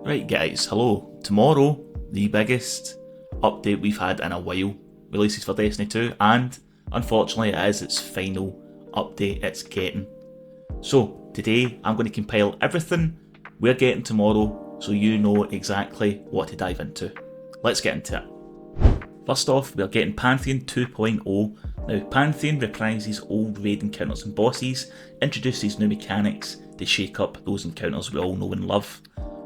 Right guys, hello. Tomorrow, the biggest update we've had in a while releases for Destiny 2, and unfortunately it is its final update it's getting. So today I'm going to compile everything we're getting tomorrow so you know exactly what to dive into. Let's get into it. First off, we're getting Pantheon 2.0. Now Pantheon reprises old raid encounters and bosses, introduces new mechanics to shake up those encounters we all know and love.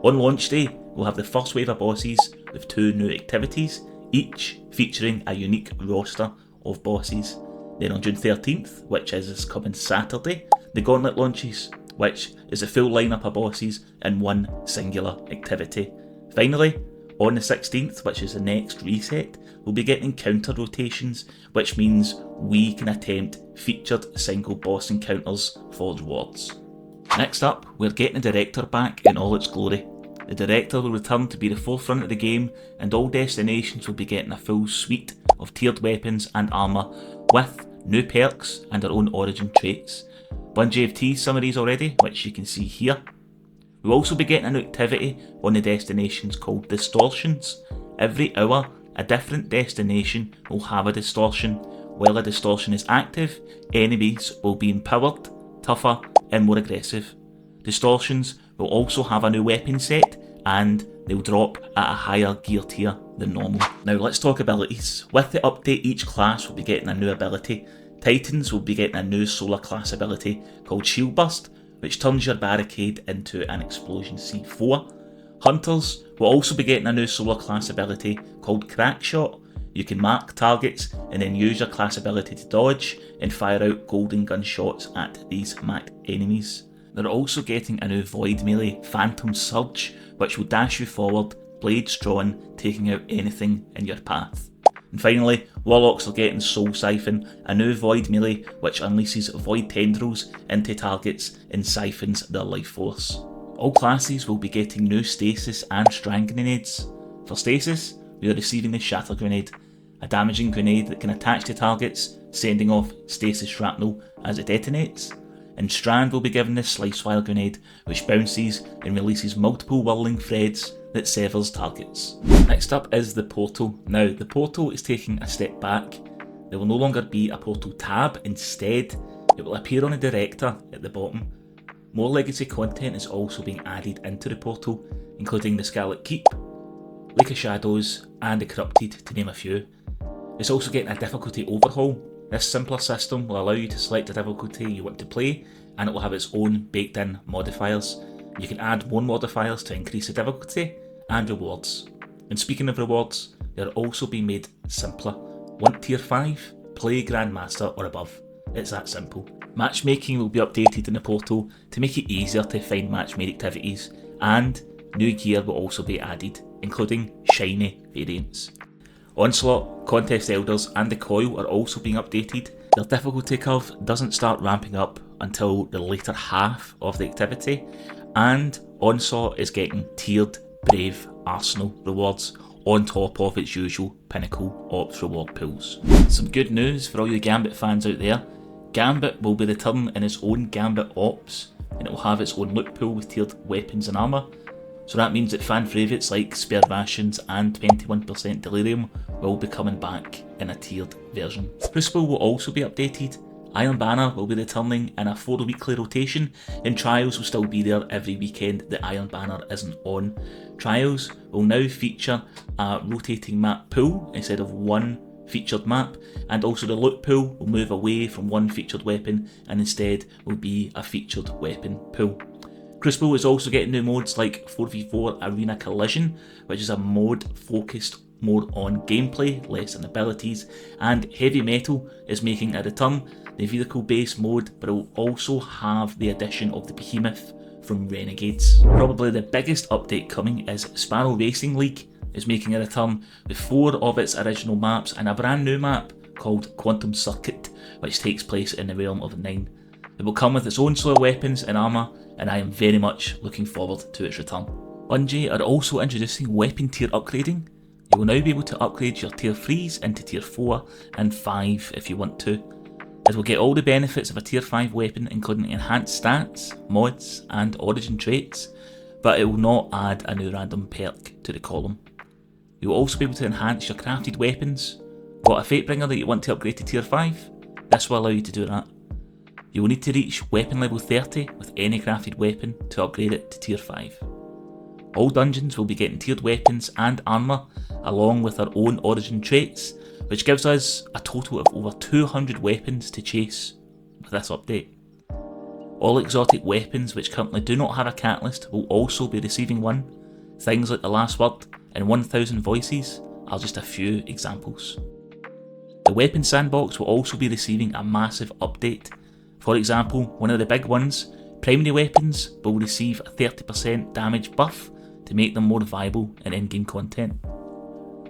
On launch day, we'll have the first wave of bosses with 2 new activities, each featuring a unique roster of bosses. Then on June 13th, which is this coming Saturday, the Gauntlet launches, which is a full lineup of bosses in one singular activity. Finally, on the 16th, which is the next reset, we'll be getting encounter rotations, which means we can attempt featured single boss encounters for rewards. Next up, we're getting the Director back in all its glory. The Director will return to be the forefront of the game, and all destinations will be getting a full suite of tiered weapons and armour with new perks and their own origin traits. Bungie have teased some of these already, which you can see here. We'll also be getting a new activity on the destinations called Distortions. Every hour, a different destination will have a distortion. While a distortion is active, enemies will be empowered, tougher and more aggressive. Distortions will also have a new weapon set and they'll drop at a higher gear tier than normal. Now let's talk abilities. With the update, each class will be getting a new ability. Titans will be getting a new solar class ability called Shield Burst, which turns your barricade into an explosion C4. Hunters will also be getting a new solar class ability called Crack Shot. You can mark targets and then use your class ability to dodge and fire out golden gun shots at these marked enemies. They're also getting a new Void melee, Phantom Surge, which will dash you forward, blades drawn, taking out anything in your path. And finally, Warlocks are getting Soul Siphon, a new Void melee which unleashes Void tendrils into targets and siphons their life force. All classes will be getting new Stasis and Strand grenades. For Stasis, we are receiving the Shatter Grenade, a damaging grenade that can attach to targets, sending off stasis shrapnel as it detonates. And Strand will be given the Slice Wire Grenade, which bounces and releases multiple whirling threads that severs targets. Next up is the Portal. Now, the Portal is taking a step back. There will no longer be a Portal tab, instead it will appear on the Director at the bottom. More legacy content is also being added into the Portal, including the Scarlet Keep, Lake of Shadows and the Corrupted, to name a few. It's also getting a difficulty overhaul. This simpler system will allow you to select the difficulty you want to play, and it will have its own baked in modifiers. You can add more modifiers to increase the difficulty and rewards. And speaking of rewards, they are also being made simpler. Want tier 5? Play Grandmaster or above. It's that simple. Matchmaking will be updated in the portal to make it easier to find match-made activities, and new gear will also be added, including shiny variants. Onslaught, Contest Elders and the Coil are also being updated. Their difficulty curve doesn't start ramping up until the later half of the activity, and Onslaught is getting tiered Brave Arsenal rewards on top of its usual Pinnacle Ops reward pools. Some good news for all you Gambit fans out there. Gambit will be returning in its own Gambit Ops, and it will have its own loot pool with tiered weapons and armour. So that means that fan favourites like Spare Rations and 21% Delirium will be coming back in a tiered version. Crucible will also be updated. Iron Banner will be returning in a 4-weekly rotation, and Trials will still be there every weekend that Iron Banner isn't on. Trials will now feature a rotating map pool instead of one featured map, and also the loot pool will move away from one featured weapon and instead will be a featured weapon pool. Crucible is also getting new modes like 4v4 Arena Collision, which is a mode focused more on gameplay, less on abilities, and Heavy Metal is making a return, the vehicle based mode, but it will also have the addition of the Behemoth from Renegades. Probably the biggest update coming is Sparrow Racing League is making a return with 4 of its original maps and a brand new map called Quantum Circuit, which takes place in the realm of 9. It will come with its own solar weapons and armour, and I am very much looking forward to its return. Bungie are also introducing weapon tier upgrading. You will now be able to upgrade your tier 3s into tier 4 and 5 if you want to. It will get all the benefits of a tier 5 weapon, including enhanced stats, mods and origin traits, but it will not add a new random perk to the column. You will also be able to enhance your crafted weapons. Got a Fatebringer that you want to upgrade to tier 5? This will allow you to do that. You will need to reach weapon level 30 with any crafted weapon to upgrade it to tier 5. All dungeons will be getting tiered weapons and armour along with their own origin traits, which gives us a total of over 200 weapons to chase with this update. All exotic weapons which currently do not have a catalyst will also be receiving one. Things like the Last Word and 1000 Voices are just a few examples. The weapon sandbox will also be receiving a massive update. For example, one of the big ones, primary weapons will receive a 30% damage buff to make them more viable in in-game content.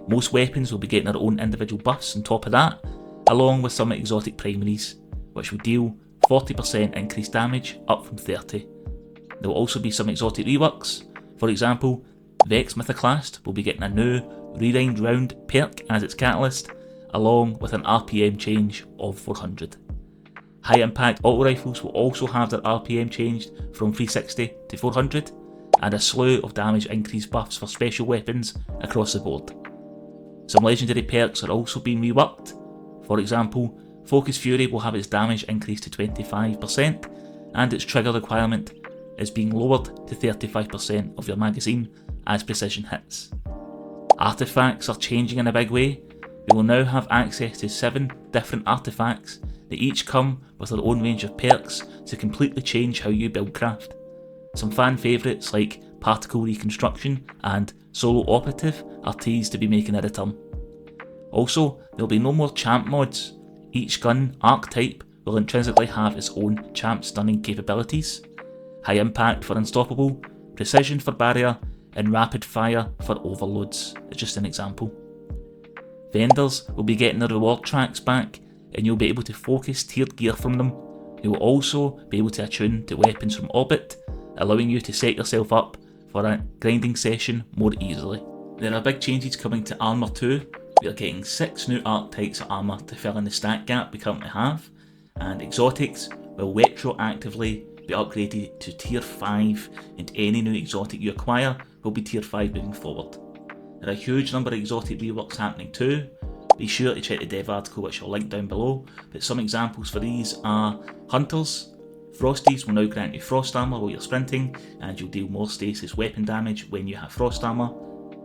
Most weapons will be getting their own individual buffs on top of that, along with some exotic primaries, which will deal 40% increased damage up from 30. There will also be some exotic reworks. For example, Vex Mythoclast will be getting a new Rewind Round perk as its catalyst, along with an RPM change of 400. High impact auto rifles will also have their RPM changed from 360 to 400, and a slew of damage increase buffs for special weapons across the board. Some legendary perks are also being reworked. For example, Focus Fury will have its damage increased to 25%, and its trigger requirement is being lowered to 35% of your magazine as precision hits. Artifacts are changing in a big way. You will now have access to 7 different artifacts that each come with their own range of perks to completely change how you build craft. Some fan favourites like Particle Reconstruction and Solo Operative are teased to be making a return. Also, there will be no more champ mods. Each gun archetype will intrinsically have its own champ stunning capabilities. High impact for Unstoppable, precision for Barrier, and rapid fire for Overloads is just an example. Vendors will be getting their reward tracks back, and you'll be able to focus tiered gear from them. You will also be able to attune to weapons from Orbit, allowing you to set yourself up for a grinding session more easily. There are big changes coming to Armour 2. We are getting 6 new archetypes of armour to fill in the stat gap we currently have, and exotics will retroactively be upgraded to tier 5, and any new exotic you acquire will be tier 5 moving forward. There are a huge number of exotic reworks happening too. Be sure to check the dev article which I'll link down below, but some examples for these are Hunters. Frosties will now grant you frost armour while you're sprinting, and you'll deal more stasis weapon damage when you have frost armour.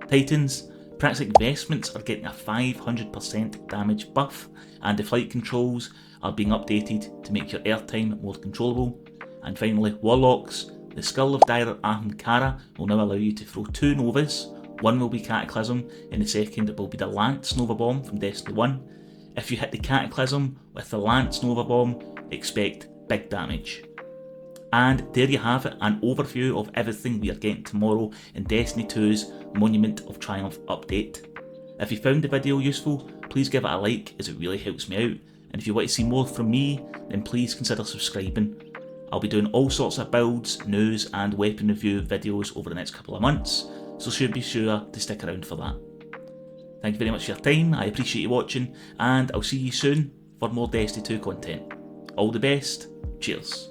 Titans. Praxic Vestments are getting a 500% damage buff, and the flight controls are being updated to make your airtime more controllable. And finally, Warlocks. The Skull of Dire Ahamkara will now allow you to throw 2 Novas. One will be Cataclysm, and the second will be the Lance Nova Bomb from Destiny 1. If you hit the Cataclysm with the Lance Nova Bomb, expect big damage. And there you have it, an overview of everything we are getting tomorrow in Destiny 2's Monument of Triumph update. If you found the video useful, please give it a like as it really helps me out, and if you want to see more from me, then please consider subscribing. I'll be doing all sorts of builds, news and weapon review videos over the next couple of months, so be sure to stick around for that. Thank you very much for your time, I appreciate you watching, and I'll see you soon for more Destiny 2 content. All the best, cheers.